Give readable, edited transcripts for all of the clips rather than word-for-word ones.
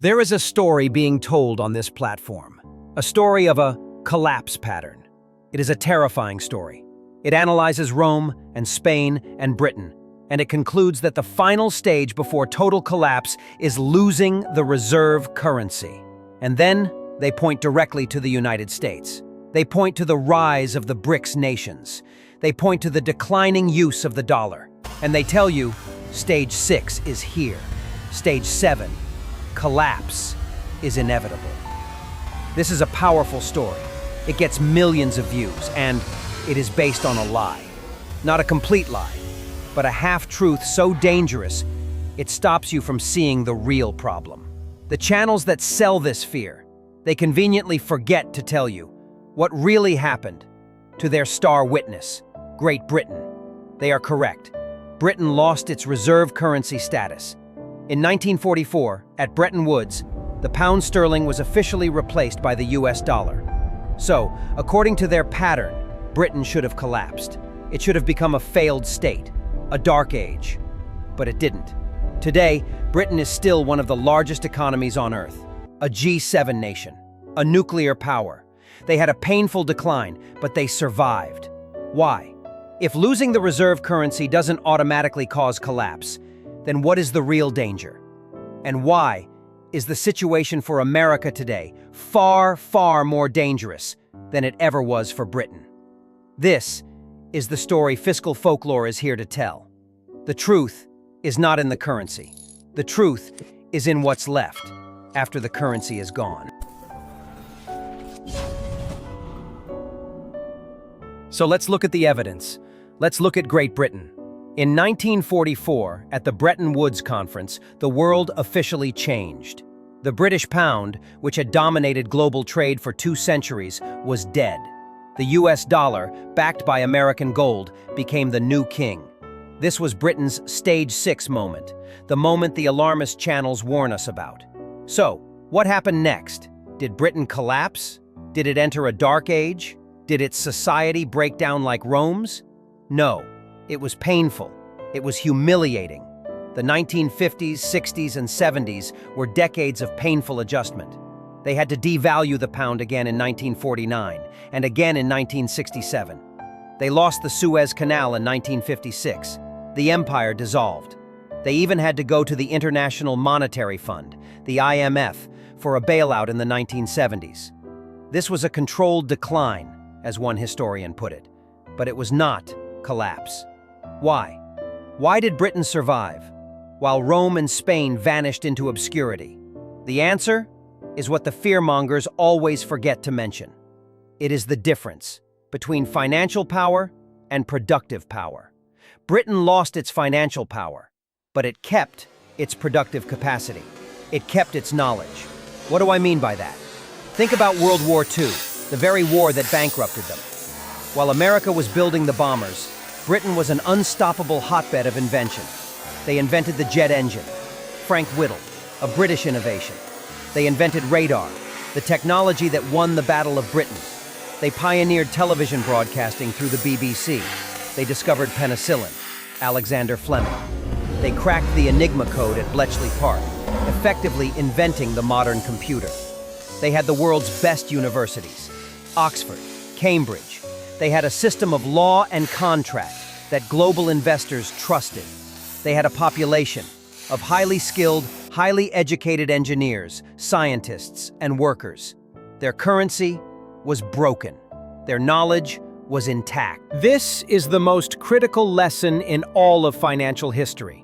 There is a story being told on this platform, a story of a collapse pattern. It is a terrifying story. It analyzes Rome and Spain and Britain, and it concludes that the final stage before total collapse is losing the reserve currency. And then they point directly to the United States. They point to the rise of the BRICS nations. They point to the declining use of the dollar. And they tell you, stage 6 is here. Stage 7, collapse, is inevitable. This is a powerful story. It gets millions of views, and it is based on a lie. Not a complete lie, but a half-truth so dangerous, it stops you from seeing the real problem. The channels that sell this fear, they conveniently forget to tell you what really happened to their star witness, Great Britain. They are correct. Britain lost its reserve currency status. In 1944, at Bretton Woods, the pound sterling was officially replaced by the US dollar. So, according to their pattern, Britain should have collapsed. It should have become a failed state, a dark age. But it didn't. Today, Britain is still one of the largest economies on Earth, a G7 nation, a nuclear power. They had a painful decline, but they survived. Why? If losing the reserve currency doesn't automatically cause collapse, then what is the real danger? And why is the situation for America today far, far more dangerous than it ever was for Britain? This is the story Fiscal Folklore is here to tell. The truth is not in the currency. The truth is in what's left after the currency is gone. So let's look at the evidence. Let's look at Great Britain. In 1944, at the Bretton Woods Conference, the world officially changed. The British pound, which had dominated global trade for 2 centuries, was dead. The US dollar, backed by American gold, became the new king. This was Britain's Stage 6 moment, the moment the alarmist channels warn us about. So, what happened next? Did Britain collapse? Did it enter a dark age? Did its society break down like Rome's? No. It was painful. It was humiliating. The 1950s, 60s, and 70s were decades of painful adjustment. They had to devalue the pound again in 1949, and again in 1967. They lost the Suez Canal in 1956. The empire dissolved. They even had to go to the International Monetary Fund, the IMF, for a bailout in the 1970s. This was a controlled decline, as one historian put it, but it was not collapse. Why? Why did Britain survive, while Rome and Spain vanished into obscurity? The answer is what the fearmongers always forget to mention. It is the difference between financial power and productive power. Britain lost its financial power, but it kept its productive capacity. It kept its knowledge. What do I mean by that? Think about World War II, the very war that bankrupted them. While America was building the bombers, Britain was an unstoppable hotbed of invention. They invented the jet engine, Frank Whittle, a British innovation. They invented radar, the technology that won the Battle of Britain. They pioneered television broadcasting through the BBC. They discovered penicillin, Alexander Fleming. They cracked the Enigma code at Bletchley Park, effectively inventing the modern computer. They had the world's best universities, Oxford, Cambridge. They had a system of law and contract that global investors trusted. They had a population of highly skilled, highly educated engineers, scientists, and workers. Their currency was broken. Their knowledge was intact. This is the most critical lesson in all of financial history.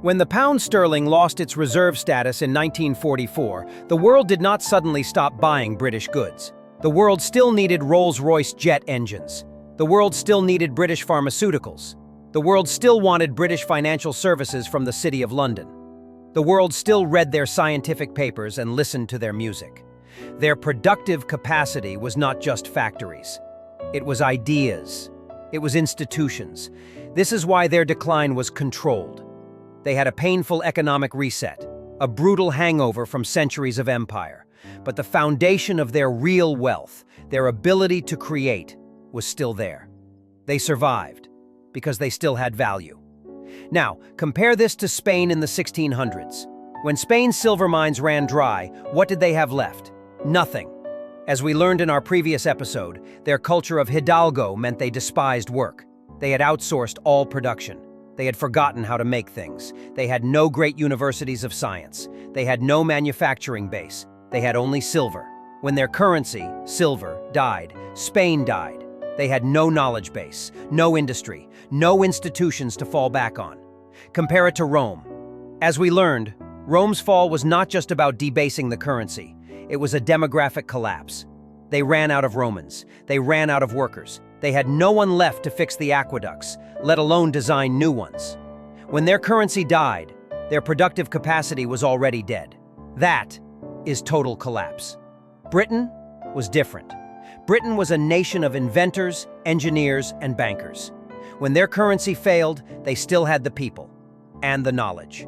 When the pound sterling lost its reserve status in 1944, the world did not suddenly stop buying British goods. The world still needed Rolls-Royce jet engines. The world still needed British pharmaceuticals. The world still wanted British financial services from the City of London. The world still read their scientific papers and listened to their music. Their productive capacity was not just factories. It was ideas. It was institutions. This is why their decline was controlled. They had a painful economic reset, a brutal hangover from centuries of empire. But the foundation of their real wealth, their ability to create, was still there. They survived because they still had value. Now, compare this to Spain in the 1600s. When Spain's silver mines ran dry, what did they have left? Nothing. As we learned in our previous episode, their culture of hidalgo meant they despised work. They had outsourced all production. They had forgotten how to make things. They had no great universities of science. They had no manufacturing base. They had only silver. When their currency, silver, died, Spain died. They had no knowledge base, no industry, no institutions to fall back on. Compare it to Rome. As we learned, Rome's fall was not just about debasing the currency. It was a demographic collapse. They ran out of Romans. They ran out of workers. They had no one left to fix the aqueducts, let alone design new ones. When their currency died, their productive capacity was already dead. That is total collapse. Britain was different. Britain was a nation of inventors, engineers, and bankers. When their currency failed, they still had the people and the knowledge.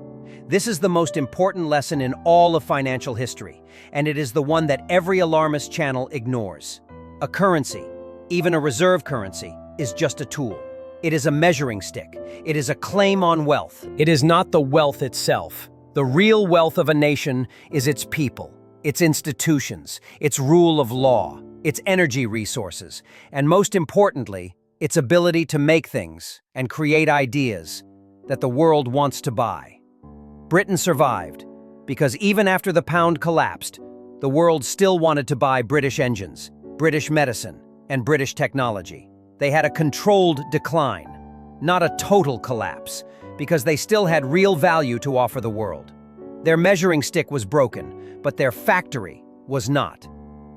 This is the most important lesson in all of financial history, and it is the one that every alarmist channel ignores. A currency, even a reserve currency, is just a tool. It is a measuring stick. It is a claim on wealth. It is not the wealth itself. The real wealth of a nation is its people, its institutions, its rule of law, its energy resources, and most importantly, its ability to make things and create ideas that the world wants to buy. Britain survived because even after the pound collapsed, the world still wanted to buy British engines, British medicine, and British technology. They had a controlled decline, not a total collapse, because they still had real value to offer the world. Their measuring stick was broken, but their factory was not.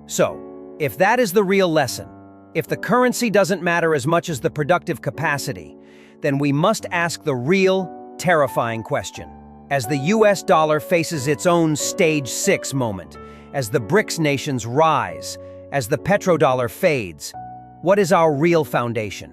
So, if that is the real lesson, if the currency doesn't matter as much as the productive capacity, then we must ask the real, terrifying question. As the US dollar faces its own Stage 6 moment, as the BRICS nations rise, as the petrodollar fades, what is our real foundation?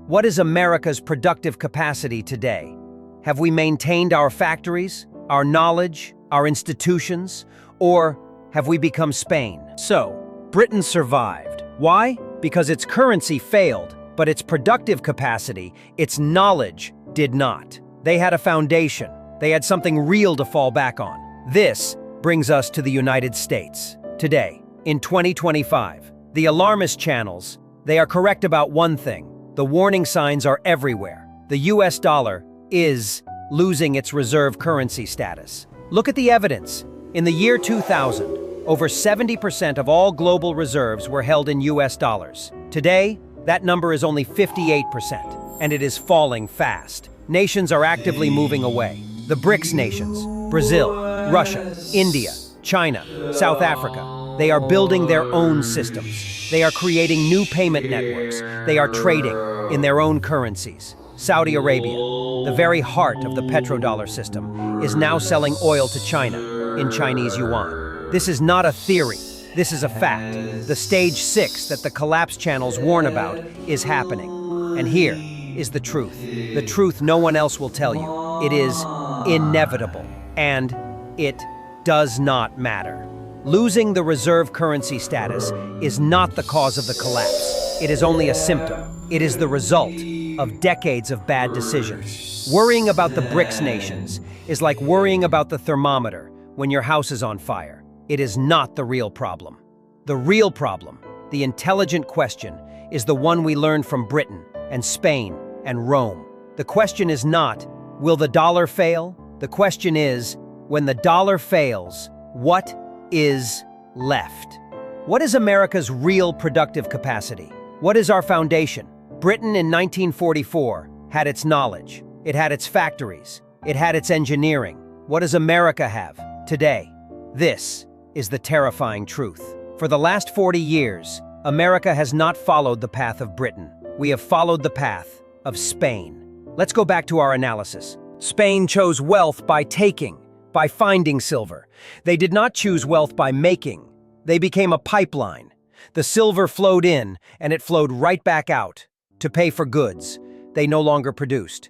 What is America's productive capacity today? Have we maintained our factories, our knowledge, our institutions, or have we become Spain? So, Britain survived. Why? Because its currency failed, but its productive capacity, its knowledge, did not. They had a foundation. They had something real to fall back on. This brings us to the United States. Today, in 2025, the alarmist channels, they are correct about one thing. The warning signs are everywhere. The US dollar is losing its reserve currency status. Look at the evidence. In the year 2000, over 70% of all global reserves were held in US dollars. Today, that number is only 58%, and it is falling fast. Nations are actively moving away. The BRICS nations, Brazil, Russia, India, China, South Africa, they are building their own systems. They are creating new payment networks. They are trading in their own currencies. Saudi Arabia, the very heart of the petrodollar system, is now selling oil to China in Chinese yuan. This is not a theory. This is a fact. The Stage 6 that the collapse channels warn about is happening. And here is the truth no one else will tell you. It is inevitable, and it does not matter. Losing the reserve currency status is not the cause of the collapse. It is only a symptom. It is the result of decades of bad decisions. Worrying about the BRICS nations is like worrying about the thermometer when your house is on fire. It is not the real problem. The real problem, the intelligent question, is the one we learned from Britain and Spain and Rome. The question is not, will the dollar fail? The question is, when the dollar fails, what is left? What is America's real productive capacity? What is our foundation? Britain in 1944 had its knowledge. It had its factories. It had its engineering. What does America have today? This is the terrifying truth. For the last 40 years, America has not followed the path of Britain. We have followed the path of Spain. Let's go back to our analysis. Spain chose wealth by taking, by finding silver. They did not choose wealth by making. They became a pipeline. The silver flowed in, and it flowed right back out to pay for goods they no longer produced.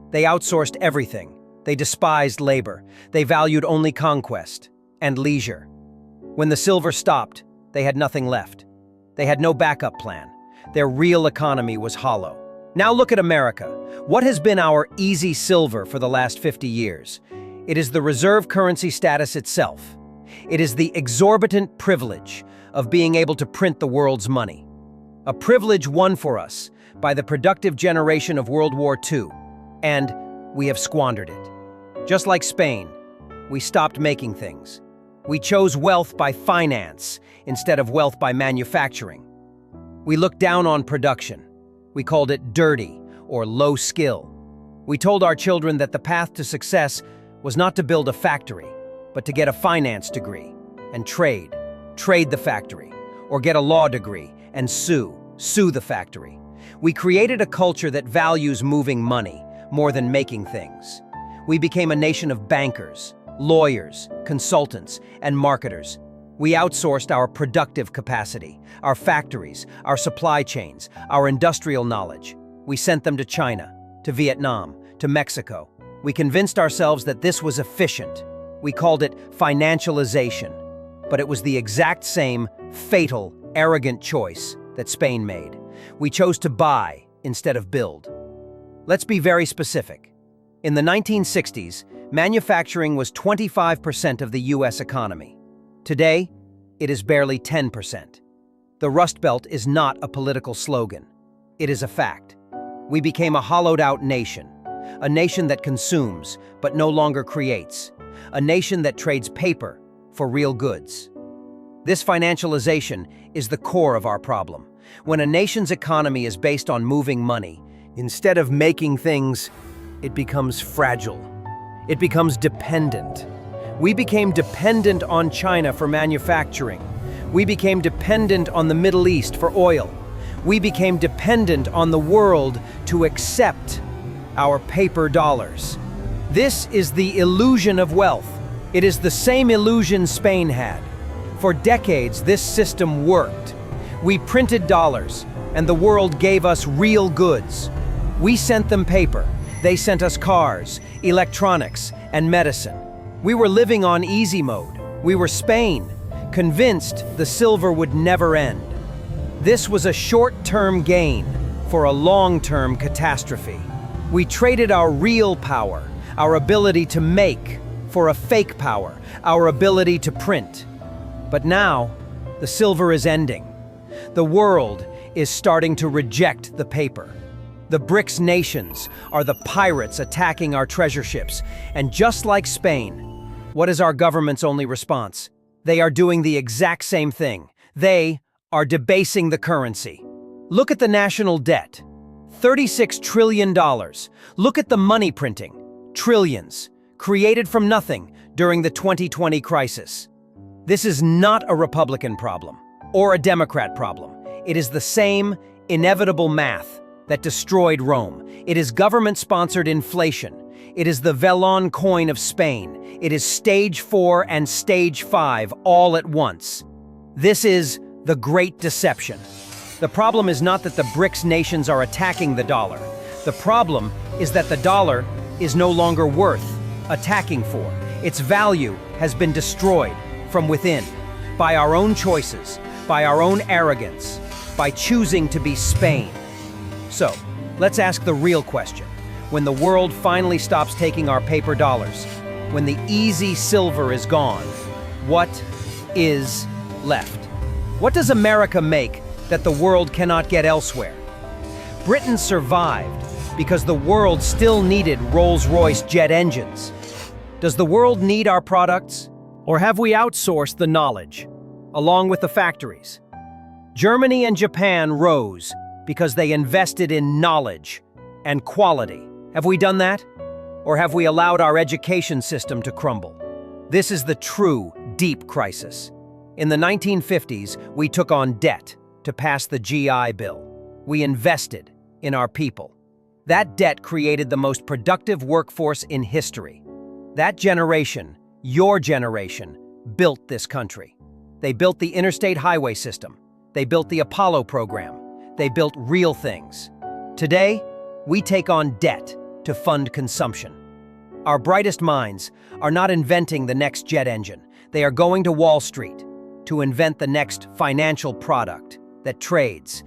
They outsourced everything. They despised labor. They valued only conquest and leisure. When the silver stopped, they had nothing left. They had no backup plan. Their real economy was hollow. Now look at America. What has been our easy silver for the last 50 years? It is the reserve currency status itself. It is the exorbitant privilege of being able to print the world's money. A privilege won for us by the productive generation of World War II, and we have squandered it. Just like Spain, we stopped making things. We chose wealth by finance instead of wealth by manufacturing. We looked down on production. We called it dirty or low skill. We told our children that the path to success was not to build a factory, but to get a finance degree and trade the factory, or get a law degree and sue the factory. We created a culture that values moving money more than making things. We became a nation of bankers, lawyers, consultants, and marketers. We outsourced our productive capacity, our factories, our supply chains, our industrial knowledge. We sent them to China, to Vietnam, to Mexico. We convinced ourselves that this was efficient. We called it financialization, but it was the exact same fatal, arrogant choice that Spain made. We chose to buy instead of build. Let's be very specific. In the 1960s, manufacturing was 25% of the US economy. Today, it is barely 10%. The Rust Belt is not a political slogan. It is a fact. We became a hollowed-out nation, a nation that consumes but no longer creates, a nation that trades paper for real goods. This financialization is the core of our problem. When a nation's economy is based on moving money, instead of making things, it becomes fragile. It becomes dependent. We became dependent on China for manufacturing. We became dependent on the Middle East for oil. We became dependent on the world to accept our paper dollars. This is the illusion of wealth. It is the same illusion Spain had. For decades, this system worked. We printed dollars, and the world gave us real goods. We sent them paper. They sent us cars, electronics, and medicine. We were living on easy mode. We were Spain, convinced the silver would never end. This was a short-term gain for a long-term catastrophe. We traded our real power, our ability to make, for a fake power, our ability to print. But now, the silver is ending. The world is starting to reject the paper. The BRICS nations are the pirates attacking our treasure ships, and just like Spain, what is our government's only response? They are doing the exact same thing. They are debasing the currency. Look at the national debt. $36 trillion. Look at the money printing. Trillions. Created from nothing during the 2020 crisis. This is not a Republican problem or a Democrat problem. It is the same inevitable math that destroyed Rome. It is government-sponsored inflation. It is the vellon coin of Spain. It is stage 4 and stage 5 all at once. This is the Great Deception. The problem is not that the BRICS nations are attacking the dollar. The problem is that the dollar is no longer worth attacking for. Its value has been destroyed from within, by our own choices, by our own arrogance, by choosing to be Spain. So, let's ask the real question. When the world finally stops taking our paper dollars, when the easy silver is gone, what is left? What does America make that the world cannot get elsewhere? Britain survived because the world still needed Rolls-Royce jet engines. Does the world need our products? Or have we outsourced the knowledge, along with the factories? Germany and Japan rose because they invested in knowledge and quality. Have we done that? Or have we allowed our education system to crumble? This is the true, deep crisis. In the 1950s, we took on debt to pass the GI Bill. We invested in our people. That debt created the most productive workforce in history. That generation, your generation, built this country. They built the interstate highway system. They built the Apollo program. They built real things. Today, we take on debt to fund consumption. Our brightest minds are not inventing the next jet engine. They are going to Wall Street to invent the next financial product that trades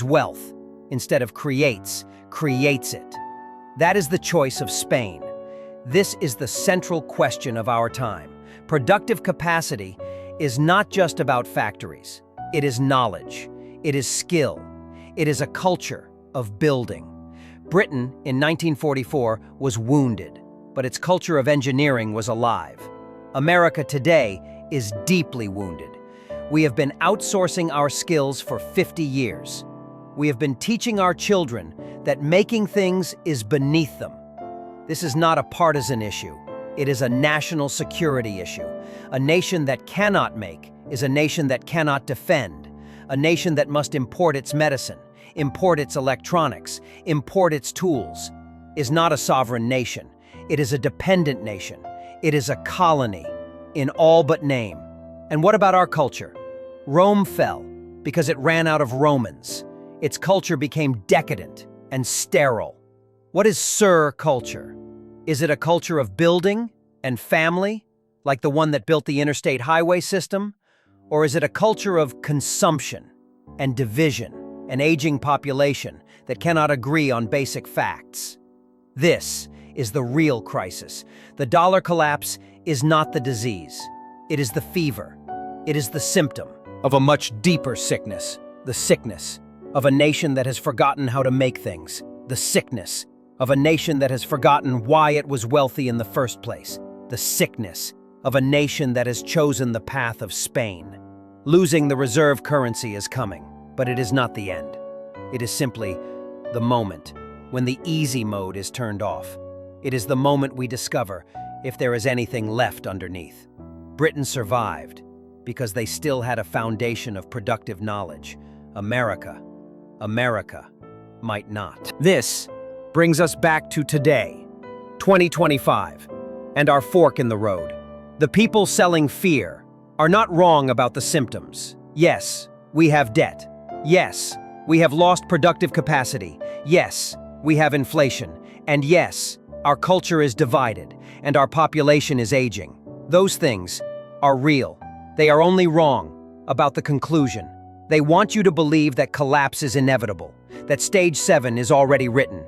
wealth, instead of creates it. That is the choice of Spain. This is the central question of our time. Productive capacity is not just about factories. It is knowledge. It is skill. It is a culture of building. Britain, in 1944, was wounded, but its culture of engineering was alive. America today is deeply wounded. We have been outsourcing our skills for 50 years. We have been teaching our children that making things is beneath them. This is not a partisan issue. It is a national security issue. A nation that cannot make is a nation that cannot defend. A nation that must import its medicine, import its electronics, import its tools, is not a sovereign nation. It is a dependent nation. It is a colony, in all but name. And what about our culture? Rome fell because it ran out of Romans. Its culture became decadent and sterile. What is Sir culture? Is it a culture of building and family, like the one that built the interstate highway system? Or is it a culture of consumption and division, an aging population that cannot agree on basic facts? This is the real crisis. The dollar collapse is not the disease. It is the fever. It is the symptom of a much deeper sickness, the sickness of a nation that has forgotten how to make things, the sickness of a nation that has forgotten why it was wealthy in the first place, the sickness of a nation that has chosen the path of Spain. Losing the reserve currency is coming, but it is not the end. It is simply the moment when the easy mode is turned off. It is the moment we discover if there is anything left underneath. Britain survived because they still had a foundation of productive knowledge. America might not. This brings us back to today, 2025, and our fork in the road. The people selling fear are not wrong about the symptoms. Yes, we have debt. Yes, we have lost productive capacity. Yes, we have inflation. And yes, our culture is divided, and our population is aging. Those things are real. They are only wrong about the conclusion. They want you to believe that collapse is inevitable, that stage 7 is already written.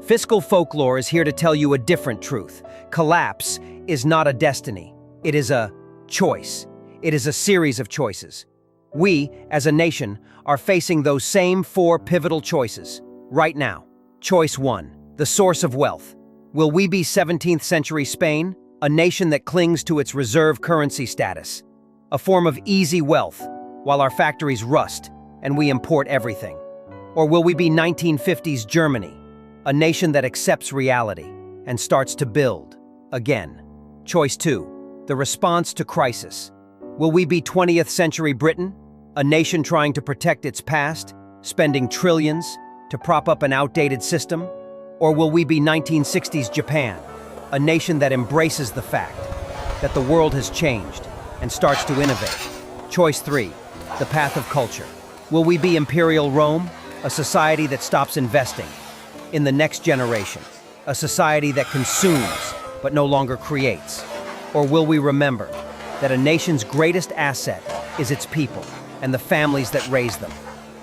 Fiscal Folklore is here to tell you a different truth. Collapse is not a destiny. It is a choice. It is a series of choices. We, as a nation, are facing those same 4 pivotal choices right now. Choice 1, the source of wealth. Will we be 17th century Spain, a nation that clings to its reserve currency status, a form of easy wealth, while our factories rust and we import everything? Or will we be 1950s Germany, a nation that accepts reality and starts to build again? Choice 2, the response to crisis. Will we be 20th century Britain, a nation trying to protect its past, spending trillions to prop up an outdated system? Or will we be 1960s Japan, a nation that embraces the fact that the world has changed and starts to innovate? Choice 3, the path of culture. Will we be Imperial Rome, a society that stops investing in the next generation, a society that consumes but no longer creates? Or will we remember that a nation's greatest asset is its people and the families that raise them?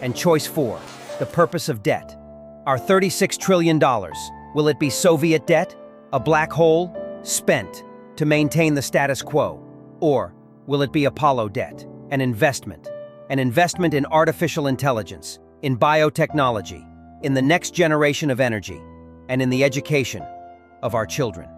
And choice 4, the purpose of debt. Our $36 trillion, will it be Soviet debt, a black hole, spent to maintain the status quo? Or will it be Apollo debt, an investment in artificial intelligence, in biotechnology, in the next generation of energy, and in the education of our children?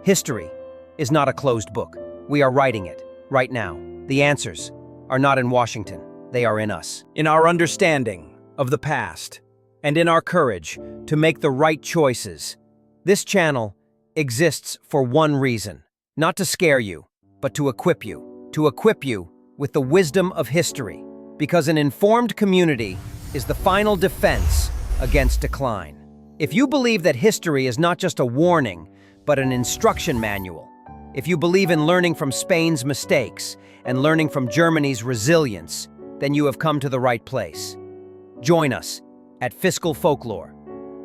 History is not a closed book. We are writing it right now. The answers are not in Washington. They are in us, in our understanding of the past, and in our courage to make the right choices. This channel exists for one reason, not to scare you, but to equip you with the wisdom of history, because an informed community is the final defense against decline. If you believe that history is not just a warning, but an instruction manual, if you believe in learning from Spain's mistakes and learning from Germany's resilience, then you have come to the right place. Join us at Fiscal Folklore.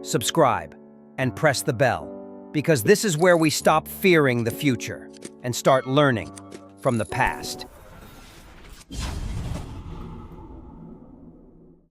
Subscribe and press the bell, because this is where we stop fearing the future and start learning from the past.